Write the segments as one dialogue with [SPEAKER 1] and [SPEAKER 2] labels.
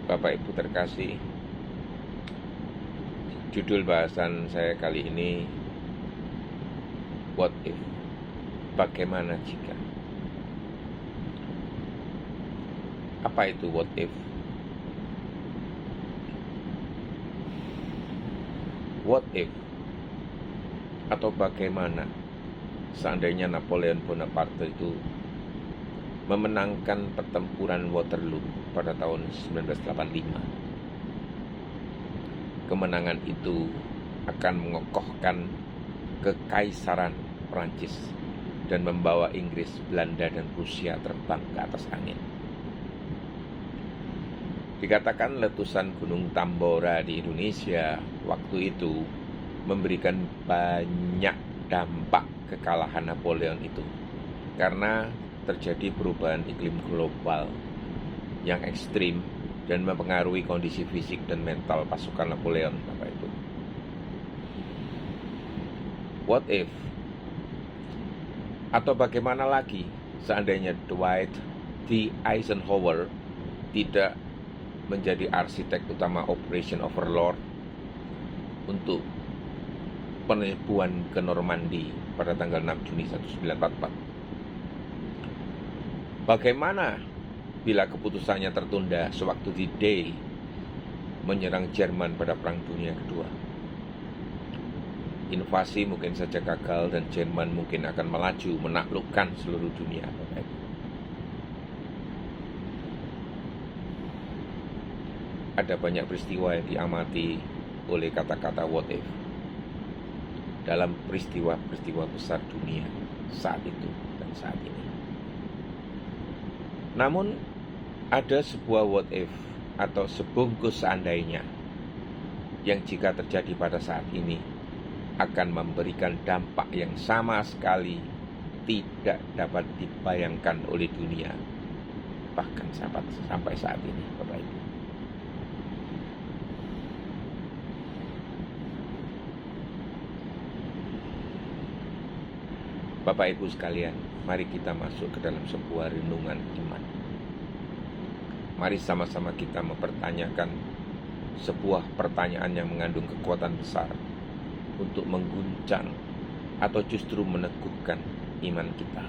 [SPEAKER 1] Bapak Ibu terkasih, judul bahasan saya kali ini What if? Bagaimana jika? Apa itu what if? What if atau bagaimana seandainya Napoleon Bonaparte itu memenangkan pertempuran Waterloo pada tahun 1985. Kemenangan itu akan mengokohkan kekaisaran Prancis dan membawa Inggris, Belanda, dan Rusia terbang ke atas angin. Dikatakan letusan Gunung Tambora di Indonesia waktu itu memberikan banyak dampak kekalahan Napoleon itu, karena terjadi perubahan iklim global yang ekstrim dan mempengaruhi kondisi fisik dan mental pasukan Napoleon, Bapak Ibu. What if? Atau bagaimana lagi seandainya Dwight D. Eisenhower tidak menjadi arsitek utama Operation Overlord untuk penyerbuan ke Normandy pada tanggal 6 Juni 1944. Bagaimana bila keputusannya tertunda sewaktu D-Day menyerang Jerman pada Perang Dunia Kedua? Invasi mungkin saja gagal dan Jerman mungkin akan melaju menaklukkan seluruh dunia. Ada banyak peristiwa yang diamati oleh kata-kata what if dalam peristiwa-peristiwa besar dunia saat itu dan saat ini. Namun ada sebuah what if atau sebungkus seandainya yang jika terjadi pada saat ini akan memberikan dampak yang sama sekali tidak dapat dibayangkan oleh dunia bahkan sampai saat ini, Bapak Ibu. Bapak Ibu sekalian, mari kita masuk ke dalam sebuah renungan iman. Mari sama-sama kita mempertanyakan sebuah pertanyaan yang mengandung kekuatan besar untuk mengguncang atau justru meneguhkan iman kita.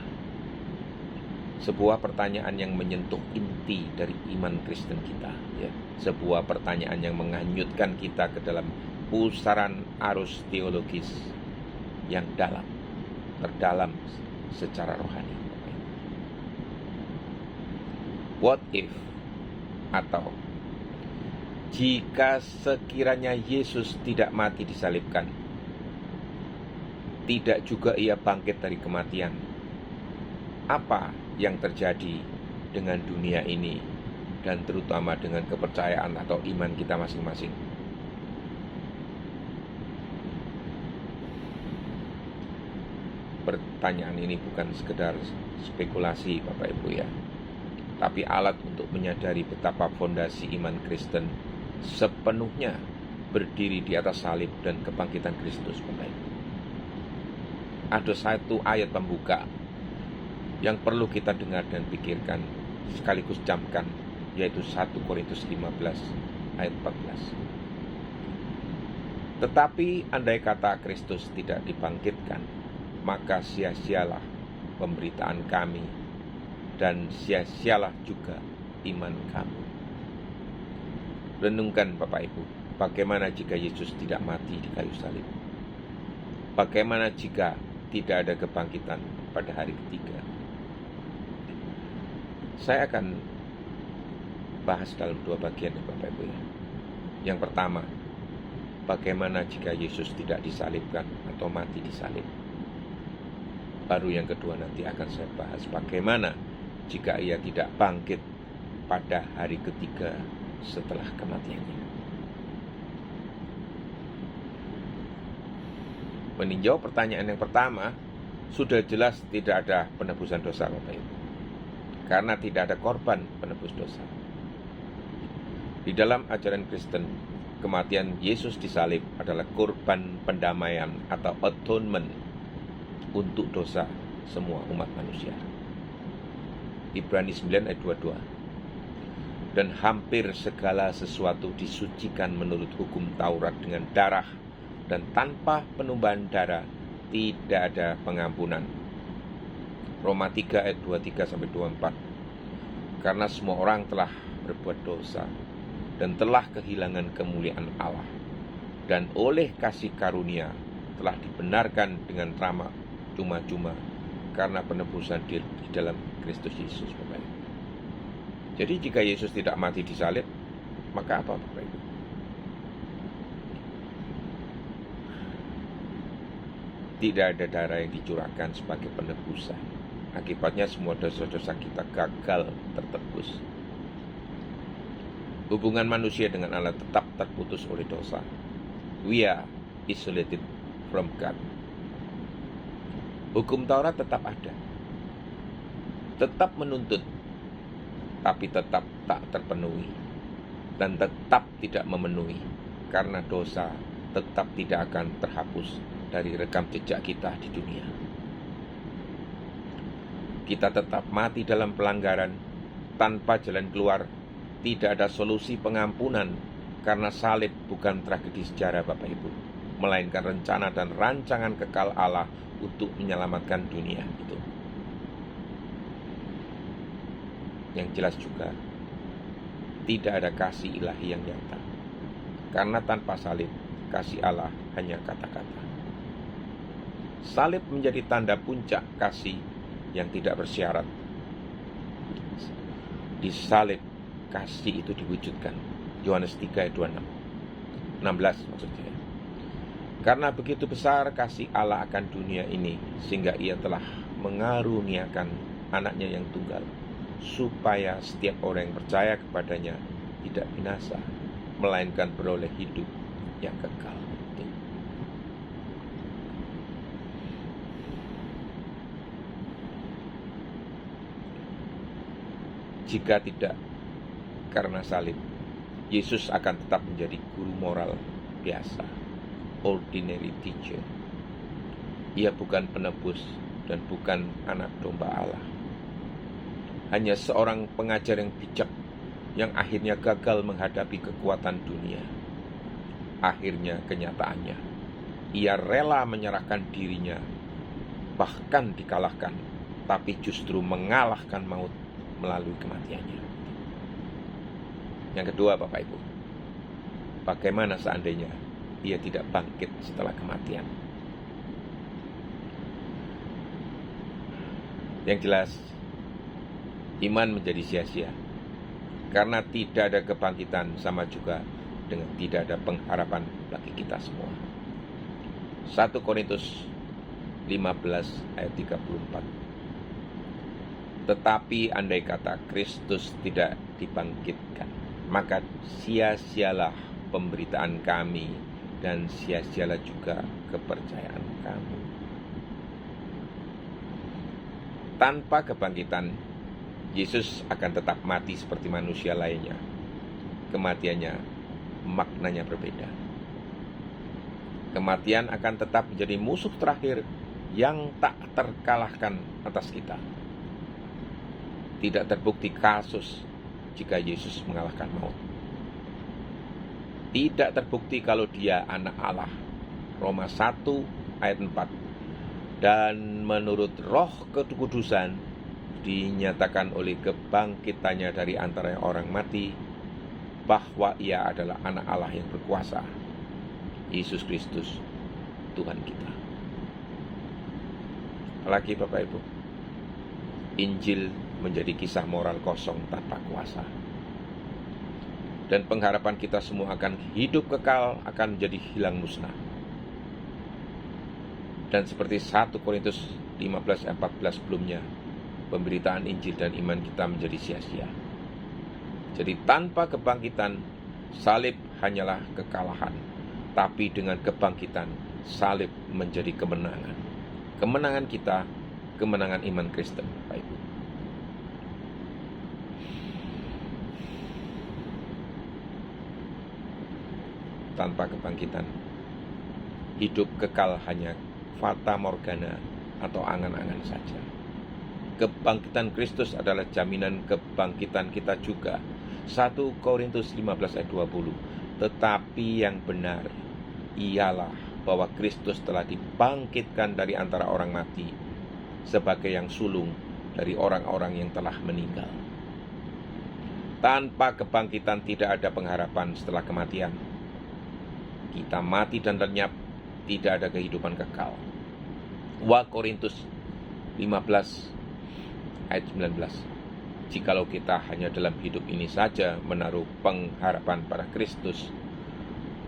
[SPEAKER 1] Sebuah pertanyaan yang menyentuh inti dari iman Kristen kita, ya. Sebuah pertanyaan yang menghanyutkan kita ke dalam pusaran arus teologis yang terdalam secara rohani. What if? Atau jika sekiranya Yesus tidak mati disalibkan, tidak juga ia bangkit dari kematian, apa yang terjadi dengan dunia ini dan terutama dengan kepercayaan atau iman kita masing-masing? Pertanyaan ini bukan sekedar spekulasi, Bapak Ibu, ya, tapi alat untuk menyadari betapa fondasi iman Kristen sepenuhnya berdiri di atas salib dan kebangkitan Kristus, Bapak Ibu. Ada satu ayat pembuka yang perlu kita dengar dan pikirkan sekaligus camkan, yaitu 1 Korintus 15 ayat 14. Tetapi andai kata Kristus tidak dibangkitkan, maka sia-sialah pemberitaan kami dan sia-sialah juga iman kamu. Renungkan, Bapak Ibu, bagaimana jika Yesus tidak mati di kayu salib? Bagaimana jika tidak ada kebangkitan pada hari ketiga? Saya akan bahas dalam dua bagian, Bapak Ibu, ya. Yang pertama, bagaimana jika Yesus tidak disalibkan atau mati di salib? Baru yang kedua nanti akan saya bahas bagaimana jika ia tidak bangkit pada hari ketiga setelah kematiannya. Meninjau pertanyaan yang pertama, sudah jelas tidak ada penebusan dosa, Bapak Ibu, karena tidak ada korban penebus dosa. Di dalam ajaran Kristen, kematian Yesus disalib adalah kurban pendamaian atau atonement untuk dosa semua umat manusia. Ibrani 9 ayat 22. dan hampir segala sesuatu disucikan menurut hukum Taurat dengan darah, dan tanpa penumpahan darah tidak ada pengampunan. Roma 3 ayat 23-24. Karena semua orang telah berbuat dosa dan telah kehilangan kemuliaan Allah, dan oleh kasih karunia telah dibenarkan dengan rahmat cuma-cuma karena penebusan di dalam Kristus Yesus, Bapak Ibu. Jadi jika Yesus tidak mati di salib, maka apa, Bapak Ibu? Tidak ada darah yang dicurahkan sebagai penebusan. Akibatnya semua dosa-dosa kita gagal tertebus. Hubungan manusia dengan Allah tetap terputus oleh dosa. We are isolated from God. Hukum Taurat tetap ada, tetap menuntut, tapi tetap tak terpenuhi, dan tetap tidak memenuhi, karena dosa tetap tidak akan terhapus dari rekam jejak kita di dunia. Kita tetap mati dalam pelanggaran, tanpa jalan keluar. Tidak ada solusi pengampunan, karena salib bukan tragedi sejarah, Bapak Ibu, melainkan rencana dan rancangan kekal Allah untuk menyelamatkan dunia itu. Yang jelas juga, tidak ada kasih ilahi yang nyata, karena tanpa salib, kasih Allah hanya kata-kata. Salib menjadi tanda puncak kasih yang tidak bersyarat. Di salib kasih itu diwujudkan. Yohanes 3 ayat 26, 16 maksudnya. Karena begitu besar kasih Allah akan dunia ini, sehingga ia telah mengaruniakan anaknya yang tunggal, supaya setiap orang yang percaya kepadanya tidak binasa, melainkan beroleh hidup yang kekal. Jika tidak karena salib, Yesus akan tetap menjadi guru moral biasa, ordinary teacher. Ia bukan penebus dan bukan anak domba Allah. Hanya seorang pengajar yang bijak, yang akhirnya gagal menghadapi kekuatan dunia. Akhirnya kenyataannya, ia rela menyerahkan dirinya, bahkan dikalahkan, tapi justru mengalahkan maut melalui kematiannya. Yang kedua, Bapak Ibu, bagaimana seandainya ia tidak bangkit setelah kematian? Yang jelas, iman menjadi sia-sia, karena tidak ada kebangkitan, sama juga dengan tidak ada pengharapan bagi kita semua. 1 Korintus 15 ayat 34. Tetapi andai kata Kristus tidak dibangkitkan, maka sia-sialah pemberitaan kami dan sia-sialah juga kepercayaan kamu. Tanpa kebangkitan, Yesus akan tetap mati seperti manusia lainnya. Kematiannya maknanya berbeda. Kematian akan tetap menjadi musuh terakhir yang tak terkalahkan atas kita. Tidak terbukti kasus jika Yesus mengalahkan maut. Tidak terbukti kalau dia anak Allah. Roma 1 ayat 4. Dan menurut Roh Kekudusan dinyatakan oleh kebangkitannya dari antara orang mati bahwa ia adalah anak Allah yang berkuasa, Yesus Kristus Tuhan kita. Apalagi Bapak Ibu, Injil menjadi kisah moral kosong tanpa kuasa, dan pengharapan kita semua akan hidup kekal akan menjadi hilang musnah. Dan seperti 1 Korintus 15 ayat 14 sebelumnya, pemberitaan Injil dan iman kita menjadi sia-sia. Jadi tanpa kebangkitan, salib hanyalah kekalahan, tapi dengan kebangkitan, salib menjadi kemenangan. Kemenangan kita, kemenangan iman Kristen, Bapak Ibu. Tanpa kebangkitan, hidup kekal hanya fata morgana atau angan-angan saja. Kebangkitan Kristus adalah jaminan kebangkitan kita juga, 1 Korintus 15 ayat 20. Tetapi yang benar ialah bahwa Kristus telah dibangkitkan dari antara orang mati sebagai yang sulung dari orang-orang yang telah meninggal. Tanpa kebangkitan tidak ada pengharapan setelah kematian. Kita mati dan lenyap, tidak ada kehidupan kekal. 2 Korintus 15 ayat 19. Jikalau kita hanya dalam hidup ini saja menaruh pengharapan pada Kristus,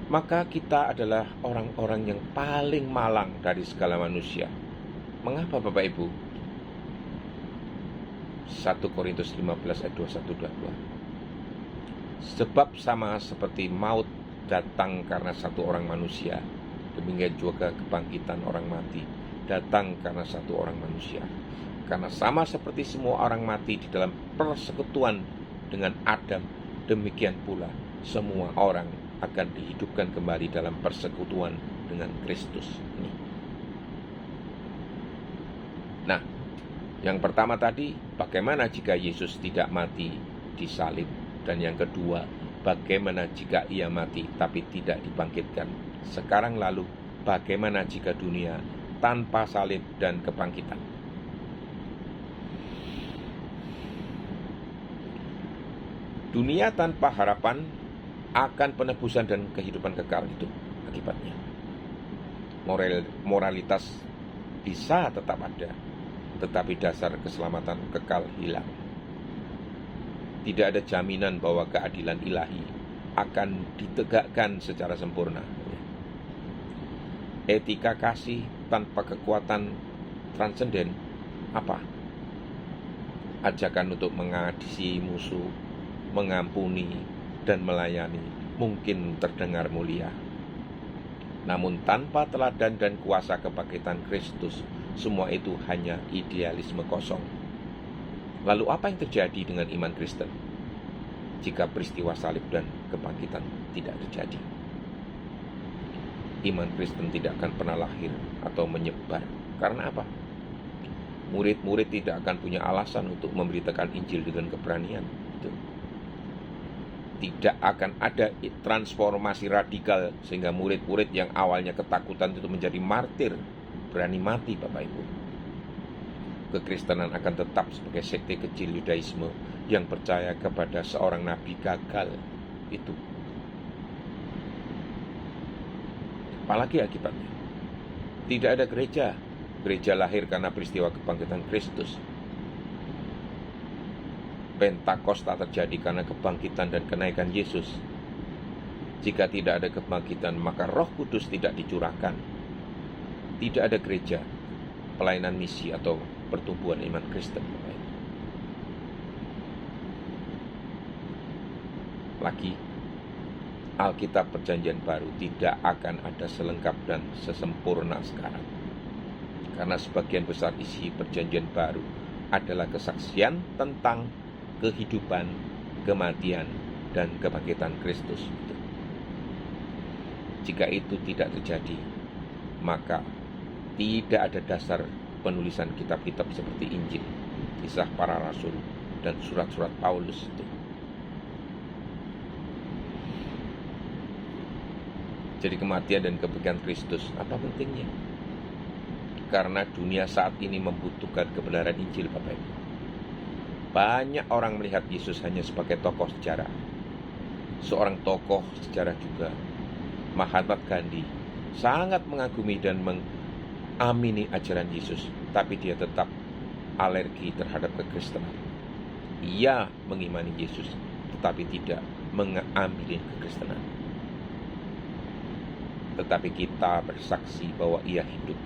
[SPEAKER 1] maka kita adalah orang-orang yang paling malang dari segala manusia. Mengapa Bapak Ibu? 1 Korintus 15 ayat 21-22. Sebab sama seperti maut datang karena satu orang manusia, demikian juga kebangkitan orang mati datang karena satu orang manusia. Karena sama seperti semua orang mati di dalam persekutuan dengan Adam, demikian pula semua orang akan dihidupkan kembali dalam persekutuan dengan Kristus. Nah, yang pertama tadi, bagaimana jika Yesus tidak mati di salib? Dan yang kedua, bagaimana jika ia mati tapi tidak dibangkitkan? Sekarang lalu, bagaimana jika dunia tanpa salib dan kebangkitan? Dunia tanpa harapan akan penebusan dan kehidupan kekal itu akibatnya. Moralitas bisa tetap ada, tetapi dasar keselamatan kekal hilang. Tidak ada jaminan bahwa keadilan ilahi akan ditegakkan secara sempurna. Etika kasih tanpa kekuatan transenden apa? Ajakan untuk mengasihi musuh, mengampuni, dan melayani mungkin terdengar mulia. Namun tanpa teladan dan kuasa kebangkitan Kristus, semua itu hanya idealisme kosong. Lalu apa yang terjadi dengan iman Kristen jika peristiwa salib dan kebangkitan tidak terjadi? Iman Kristen tidak akan pernah lahir atau menyebar. Karena apa? Murid-murid tidak akan punya alasan untuk memberitakan Injil dengan keberanian. Tidak akan ada transformasi radikal sehingga murid-murid yang awalnya ketakutan itu menjadi martir, berani mati Bapak Ibu. Kekristenan akan tetap sebagai sekte kecil Yudaisme yang percaya kepada seorang nabi gagal itu. Apalagi akibatnya? Tidak ada gereja. Gereja lahir karena peristiwa kebangkitan Kristus. Pentakosta terjadi karena kebangkitan dan kenaikan Yesus. Jika tidak ada kebangkitan, maka Roh Kudus tidak dicurahkan. Tidak ada gereja, pelayanan misi atau pertumbuhan iman Kristen. Lagi, Alkitab Perjanjian Baru tidak akan ada selengkap dan sesempurna sekarang. Karena sebagian besar isi Perjanjian Baru adalah kesaksian tentang kehidupan, kematian, dan kebangkitan Kristus. Jika itu tidak terjadi, maka tidak ada dasar penulisan kitab-kitab seperti Injil, Kisah Para Rasul, dan surat-surat Paulus itu. Jadi kematian dan kebangkitan Kristus, apa pentingnya? Karena dunia saat ini membutuhkan kebenaran Injil, Bapak Ibu. Banyak orang melihat Yesus hanya sebagai tokoh sejarah. Seorang tokoh sejarah juga, Mahatma Gandhi, sangat mengagumi dan mengamini ajaran Yesus, tapi dia tetap alergi terhadap kekristenan. Ia mengimani Yesus, tetapi tidak mengamini kekristenan. Tetapi kita bersaksi bahwa ia hidup,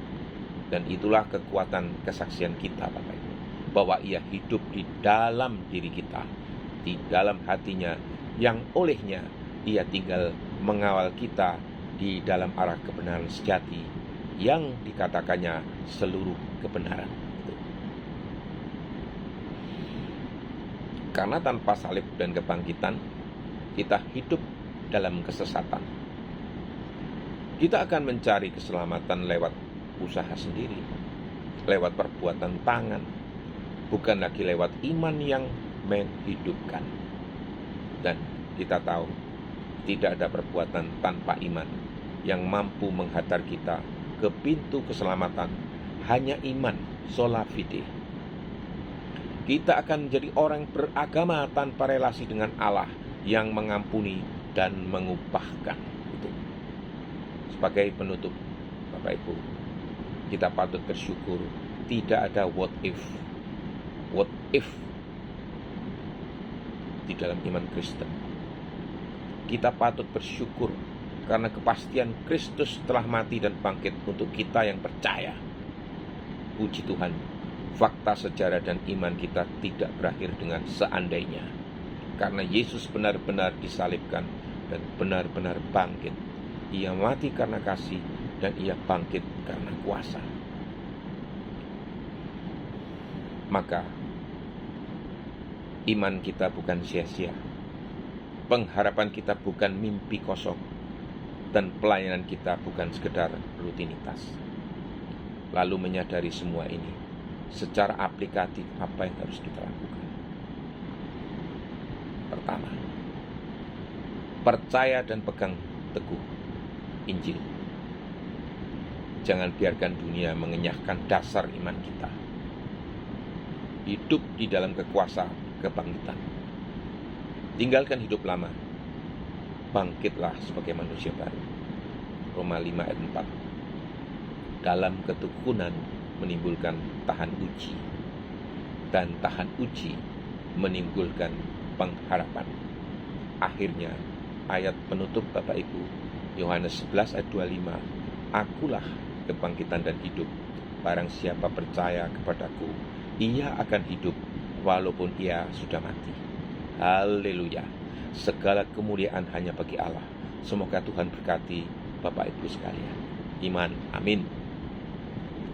[SPEAKER 1] dan itulah kekuatan kesaksian kita, Bapak Ibu, bahwa ia hidup di dalam diri kita, di dalam hatinya, yang olehnya ia tinggal mengawal kita di dalam arah kebenaran sejati yang dikatakannya seluruh kebenaran. Karena tanpa salib dan kebangkitan, kita hidup dalam kesesatan. Kita akan mencari keselamatan lewat usaha sendiri, lewat perbuatan tangan, bukan lagi lewat iman yang menghidupkan. Dan kita tahu tidak ada perbuatan tanpa iman yang mampu menghantar kita ke pintu keselamatan. Hanya iman, sola fide. Kita akan menjadi orang beragama tanpa relasi dengan Allah yang mengampuni dan mengubahkan. Itu. Sebagai penutup, Bapak Ibu, kita patut bersyukur tidak ada what if di dalam iman Kristen. Kita patut bersyukur karena kepastian Kristus telah mati dan bangkit untuk kita yang percaya. Puji Tuhan, fakta sejarah dan iman kita tidak berakhir dengan seandainya, karena Yesus benar-benar disalibkan dan benar-benar bangkit. Ia mati karena kasih dan ia bangkit karena kuasa. Maka iman kita bukan sia-sia, pengharapan kita bukan mimpi kosong, dan pelayanan kita bukan sekedar rutinitas. Lalu menyadari semua ini, secara aplikatif apa yang harus kita lakukan? Pertama, percaya dan pegang teguh Injil. Jangan biarkan dunia mengenyahkan dasar iman kita. Hidup di dalam kekuasaan kebangkitan. Tinggalkan hidup lama. Bangkitlah sebagai manusia baru. Roma 5 ayat 4. Dalam ketekunan menimbulkan tahan uji, dan tahan uji menimbulkan pengharapan. Akhirnya, ayat penutup Bapak Ibu, Yohanes 11 ayat 25, akulah kebangkitan dan hidup. Barang siapa percaya kepadaku, ia akan hidup walaupun ia sudah mati. Haleluya. Segala kemuliaan hanya bagi Allah. Semoga Tuhan berkati Bapak Ibu sekalian. Iman. Amin.